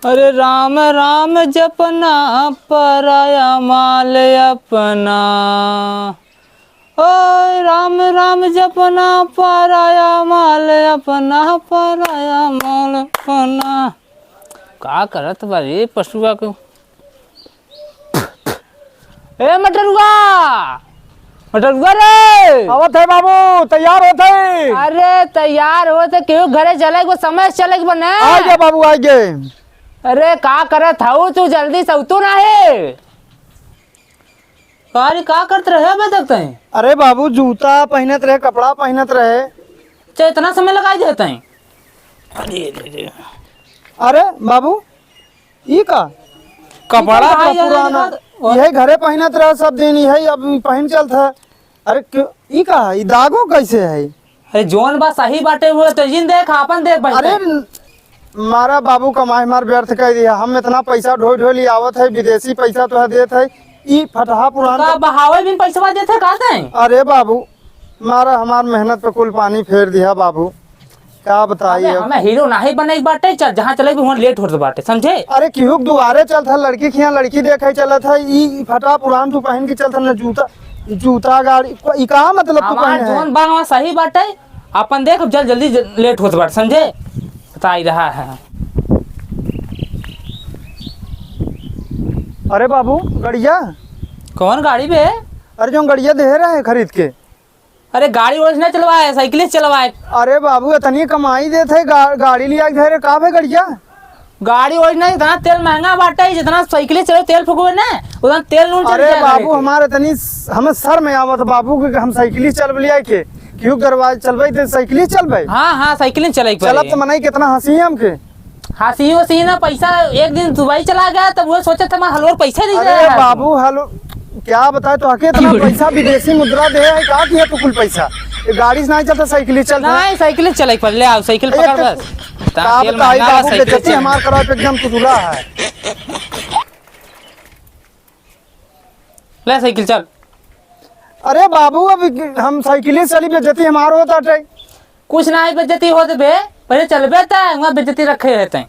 अरे राम राम जपना पराया माल अपना। ओ राम राम जपना पराया माल अपना, पराया माल अपना। का करत बारी पशुआ को। ए मटरुआ, मटरुआ रे आवत है बाबू, तैयार होते है। अरे तैयार हो तो क्यों घरे चले वो समय चले बने। आ गए बाबू, आ गए। अरे का करत हूँ तू, जल्दी सवतू ना है। कारी का करत रहे बे तक तई। अरे बाबू जूता पहनत रहे, कपड़ा पहनत रहे। चे इतना समय लगा देते हैं। अरे अरे बाबू ई का कपड़ा भाई पुराना, यही घरे पहनत रहे सब दिन, यही अब पहन चलत है। अरे ई का ई दागो कैसे है? अरे जोन बा सही बाटे हुए तो जिन देख आपन देख भाई। अरे मारा बाबू कमाई मार व्यर्थ कर दिया। हम इतना पैसा ढोई ढोली आवत है, विदेशी पैसा तो देत है, ई फटहा पुराना का बहावे बिन पैसा देते का तई। अरे बाबू मारा हमार मेहनत पे कुल पानी फेर दिया बाबू, क्या बताइए। हमें हीरो नहीं बने बाटे, चल जहाँ चले वहाँ लेट होत बाटे, समझे। अरे क्यों दुआरे चल था, लड़की खिया लड़की देखे चला था, ई फटा पुरान तू पहन के चल था न, जूता जूता गाड़ी ई का मतलब तू हमार पहने जोन है? बा वहाँ सही बाटे, अपन देख जल्दी लेट होत बाटे, समझे। बता ही रहा है। अरे बाबू गड़िया, कौन गाड़ी बे। अरे जो गड़िया दे रहे हैं खरीद के। अरे गाड़ी वोड़ी नहीं चलवाए, साइकिल चलवाए। अरे बाबू इतनी कमाई देते है, गाड़ी लिया के धरे का है गड़िया। गाड़ी वोड़ी नहीं, इतना तेल महंगा बाटे, जितना साइकिल चलो तेल फूकवे ना उतना तेल नून चल अरे जाएगा बाबू लेके। हमारे इतनी हमें सर में आवत बाबू कि हम साइकिल चल लिया के, क्यों दरवाजे चलबे थे साइकिल चलबे। हाँ हाँ साइकिल चले चलब तो मनाई कितना हंसी है हमके। हंसी वसी ना, पैसा एक दिन दुबई चला गया तब वो सोचा था मैं हलवर पैसे दी अरे बाबू हेलो, क्या बताए तो आके इतना पैसा विदेशी मुद्रा दे है, का किया तो कुल पैसा। ये गाड़ी से नहीं चलता, साइकिल चल रहा है। नहीं साइकिल चले पर ले आओ, साइकिल पकड़ बस। का तेल बताई महंगा बा, बाबू साइकिल बेचती चल। हमार करा पे एकदम कुतुला है। ले साइकिल चल। अरे बाबू अब हम साइकिल चली बेचती हमार होता है। कुछ ना ही बेइज्जती होत बे, पहले चलबे ता वहाँ बेइज्जती रखे रहते हैं।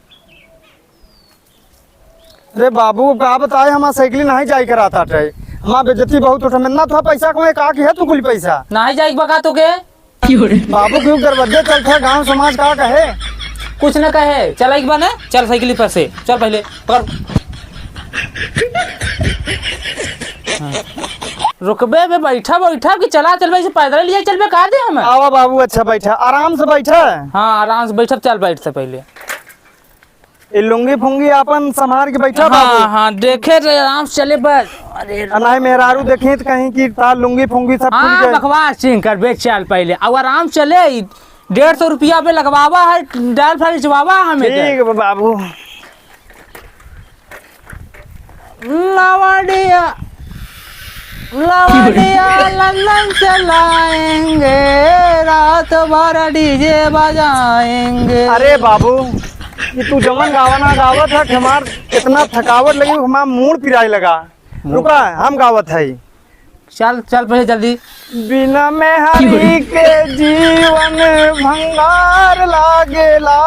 अरे बाबू का बताए हमार साइकिल नहीं जाई कराता है, हमार बेइज्जती बहुत उठा। मिलना था पैसा कमाए का की है तू कुल पैसा। ना ही जाए बका तो के बाबू क्यों दरवाजे चलता है, गांव समाज का कहे। कुछ न कहे, चल एक बने चल साइकिल पर से चल पहले पकड़। हाँ। रुकबे बे, बैठा बैठा कि चला चल भाई, पैदल लिया चल बे का दे हमें। आवा बाबू अच्छा बैठा, आराम से बैठा। हाँ आराम से बैठब, चल बैठ से पहले। ये लुंगी फुंगी अपन संभाल के बैठा हाँ बाबू। हाँ देखे रे आराम से चले बस। अरे अनाय मेहरारू देखे तो कहीं की तार लुंगी फुंगी सब खुल हाँ गए। बकवास चिंग कर बे, चल पहले अब आराम चले। 150 रुपया पे लगवावा है, डाल फाइल जवाबा हमें के। ठीक है बाबू। लवड़िया लवड़िया लंदन चलाएंगे, रात भर डीजे बजाएंगे। अरे बाबू ये तू जमन गावाना गावत है, हमार इतना थकावट लगी, हमार मूड पिराई लगा। रुका हम गावत है। चल चल पहले जल्दी। बिना मेहरी के जीवन भंगार लागेला।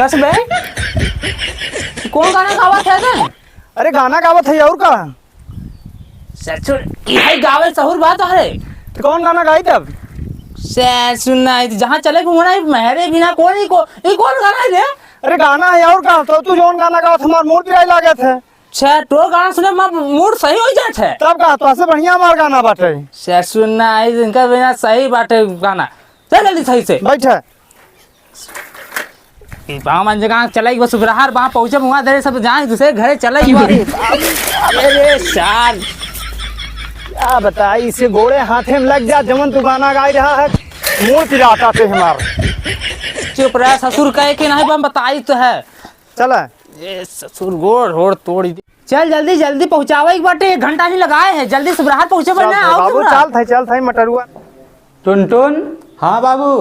कस बे कौन गाना गावत है ना। अरे गाना गावत है और का? सचुर यही गावल सहूर बात है। तो कौन गाना गाई तब? से सुनना है जहाँ चले घूमना है, मेहरे बिना कौन ही कौन गाना है रे। अरे गाना है और का? तो तू जोन गाना गावत हमार मूड पिराई लागत है। छे तो गाना सुने मूड सही हो जात है। तब का तो ऐसे बढ़िया हमार गाना बाटे। से सुनना है इनका बिना सही बाटे गाना। चल जल्दी सही से बैठा। वहाँ मन जगह चलेगी बस सुबह वहाँ पहुँचे वहाँ देर सब जाए दूसरे घरे चलेगी। अरे सार क्या बताई, इसे घोड़े हाथे में लग जा, जमन तू गाना गा रहा है मूड पिराता थे हमार। चुप रहे ससुर कहे कि नहीं बम बताई तो है। चला ये ससुर गोड़ होड़ तोड़ी दी। चल जल्दी जल्दी पहुँचावा एक बाटे, 1 घंटा ही लगाए हैं, जल्दी सुबह पहुँचे बनना। बाबू चल था मटरुआ। टुनटुन। हाँ बाबू।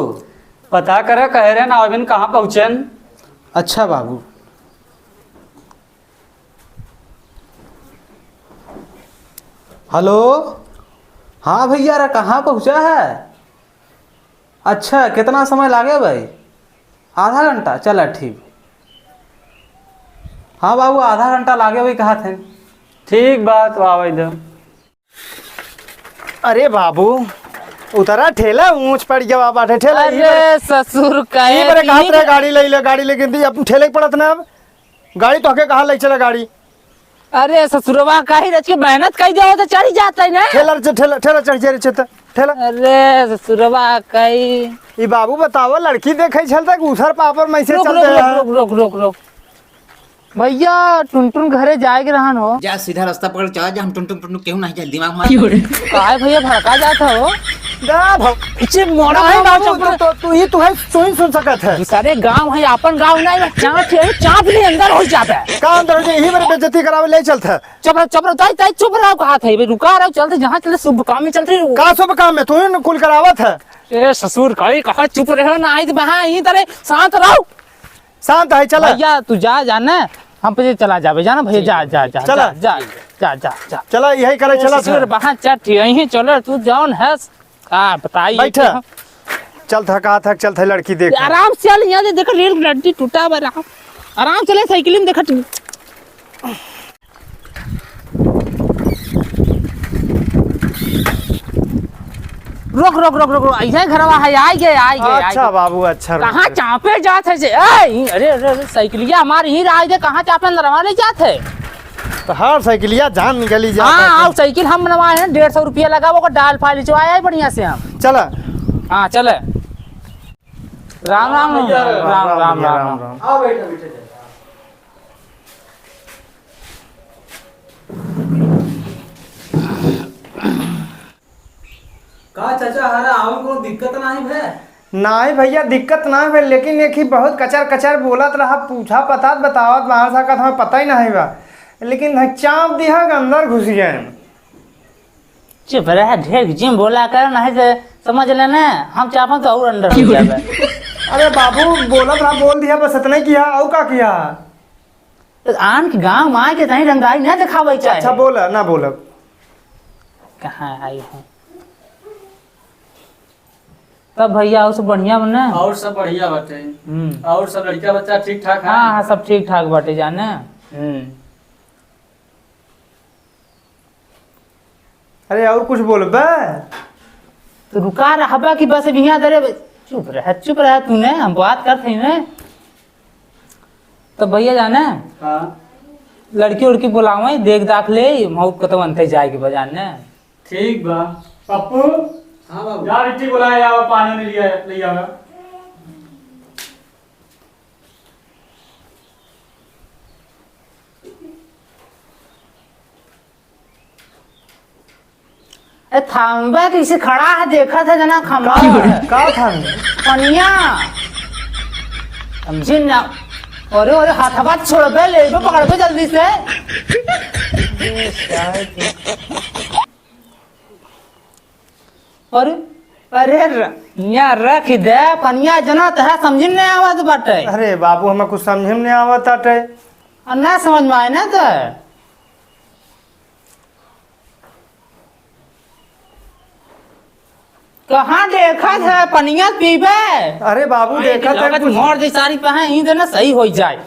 पता करे कह रहे ना अबिन कहाँ पहुँचन। अच्छा बाबू। हेलो। हाँ भैया रे कहाँ पहुँचा है? अच्छा कितना समय लागे भाई? आधा घंटा चला ठीक। हाँ बाबू आधा घंटा लागे वही कहा थे। ठीक बात आवे दो। अरे बाबू उतरा ठेला ऊंच पड़ गया बाटे ठेला अरे ससुर कहीं कहे बरे कहा तेरा गाड़ी लेकिन दी अपन ठेले पड़त ना अब गाड़ी तो के कहा ले चला गाड़ी अरे ससुरवा कही रच के मेहनत कही जाओ तो चढ़ी जाता है ना। ठेला चढ़ जाए ठेला। अरे ससुरवा कही ई बाबू बताओ लड़की देखे चलता उसर पापर में से रुक चलते रुक हैं। रुक रुक रुक रुक भैया टुनटुन घरे जाएगे रहन हो। जा सीधा रास्ता पकड़ चला जा हम टुन केहू नहीं जाए दिमाग मार काय भैया भड़का जाता हो। जा भाव पीछे मोड़ा नहीं बाबू चप्पल- तू ही सुन सकत है सारे गांव है अपन गांव नहीं चाप नहीं अंदर हो जाता है। का अंदर हो यही मेरे बेइज्जती करावे ले चलता चुप रहो चुप रहो ताई ताई चुप रहो कहा था भाई रुका रहो चलते जहाँ चले शुभ काम में चलते रहो। का सब काम में तू ही कुल करावत है। ए ससुर कही कहा चुप रहो ना आई वहाँ यही तरह शांत रहो। शांत है चला भैया तू जा जाना हम पे चला जावे जाना भैया जा जा जा चला। जा जा जा जा चला यही करे चला ससुर वहाँ चट यही चलो तू जाओ है का बताइए बैठा चल थका थक चल थे लड़की देख आराम से चल यहाँ से देखो रेल लड्डी टूटा हुआ रहा आराम चले साइकिल में देखो रोक रोक रोक रोक ऐसे घरवा है आई गए अच्छा बाबू अच्छा कहाँ चापे जाते है अरे अरे अरे साइकिलिया हमारे ही राय दे कहाँ चापे नरवा ले जाते तो हर साइकिलिया जान निकली जा हाँ साइकिल हम बनवाए हैं 150 रुपया लगा वो डाल फाइल चुआया है बढ़िया से हम चला हाँ चले राम राम राम राम राम राम आओ बैठो बैठो का चाचा हरा आवे कोनो दिक्कत नहीं भे। नहीं भैया दिक्कत ना है लेकिन एक ही बहुत कचर कचर बोलत रहा पूछा पता बतावत बाहर सकत हमें पता ही नहीं बा लेकिन चाप दिया अंदर घुस गए। चुप रहे ढेर जिम बोला कर नहीं से समझ लेना हम चापा तो और अंदर हो जावे। अरे बाबू बोलत रहा बोल दिया बस इतना ही किया और का किया। आन के गांव में आके तहीं रंगाई ना दिखावे चाहे। अच्छा बोला ना बोला कहाँ आई हूँ तब भैया उस बढ़िया बने और सब बढ़िया बाटे। और सब लड़का बच्चा ठीक ठाक है। हाँ हाँ सब ठीक ठाक बाटे जाने। अरे और कुछ बोलबे तो रुका रहा कि बस यहाँ दरे चुप रह तूने हम बात करते हैं ना तो भैया जाने हाँ लड़की उड़की बुलावे देख दाख ले मऊ कतव अंते जाएगी बजाने। ठीक बा पप्पू। हाँ बाबू यार इट्टी बुलाए आओ पानी नहीं लिया ले आओ। थाम्बा किसी खड़ा है देखा था जना खम्बा का था पनिया समझी ना। अरे अरे हाथवा छोड़ बे ले बे पकड़ बे जल्दी से। अरे अरे यहाँ रख दे पनिया जना तह समझी नहीं आवाज बाटे। अरे बाबू हमें कुछ समझ में नहीं आवत आटे और ना समझ में आए ना तो कहाँ देखा था पनिया पीबे। अरे बाबू देखा था कुछ मोर दी सारी पे है यहीं ना सही हो जाए।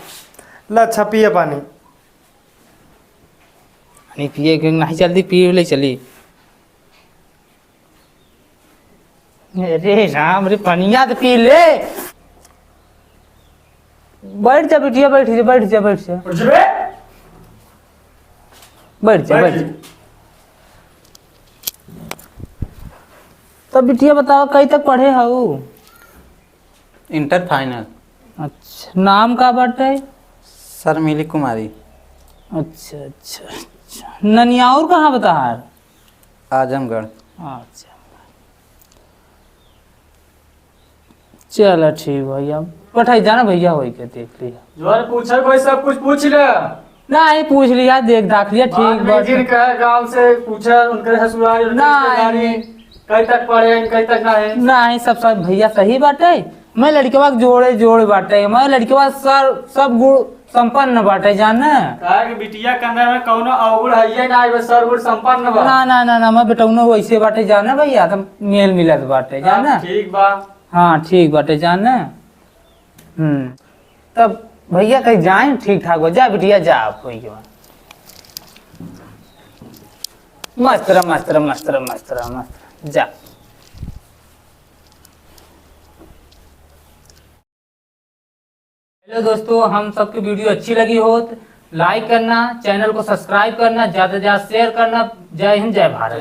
ला अच्छा पिए पानी नहीं पिए क्यों नहीं जल्दी पी ले चली। अरे राम रे पनिया तो पी ले। बैठ जा बिटिया बैठ जा बैठ जा बैठ जा बैठ जा बैठ जा। तब बिटिया बताओ कहीं तक पढ़े हो। Inter final. अच्छा नाम का बाटे। शर्मिली कुमारी। अच्छा अच्छा अच्छा ननियाउर कहाँ बता हार। आजमगढ़। अच्छा चलो ठीक भैया पठाई जाना भैया हो के देख लिया। जो पूछा कोई सब कुछ पूछ ले। नहीं पूछ लिया देख दाख लिया ठीक बात। जिनका गांव से पूछा उनके ससुराल उनके रिश्तेदारी कहीं तक पढ़े कहीं तक नहीं। नहीं सब सब भैया सही बाटे। मैं लड़के जोड़े जोड़ बाटे मैं लड़के सब गुण संपन्न बाटे जाने। कहा कि बिटिया के अंदर में कौनो अवगुण है ना बस सर्वगुण संपन्न बा। ना ना ना ना मैं बेटौनो वैसे बाटे जाने भैया तो मेल मिलत बाटे जाने। ठीक बा। हाँ ठीक बाटे जाने। तब भैया कहीं जाए ठीक ठाक हो जा बिटिया जा आप भैया मस्त रह मस्त रह मस्त रह मस्त रह मस्त जा। हेलो दोस्तों, हम सबकी वीडियो अच्छी लगी हो तो लाइक करना, चैनल को सब्सक्राइब करना, ज्यादा से ज्यादा शेयर करना। जय हिंद जय भारत।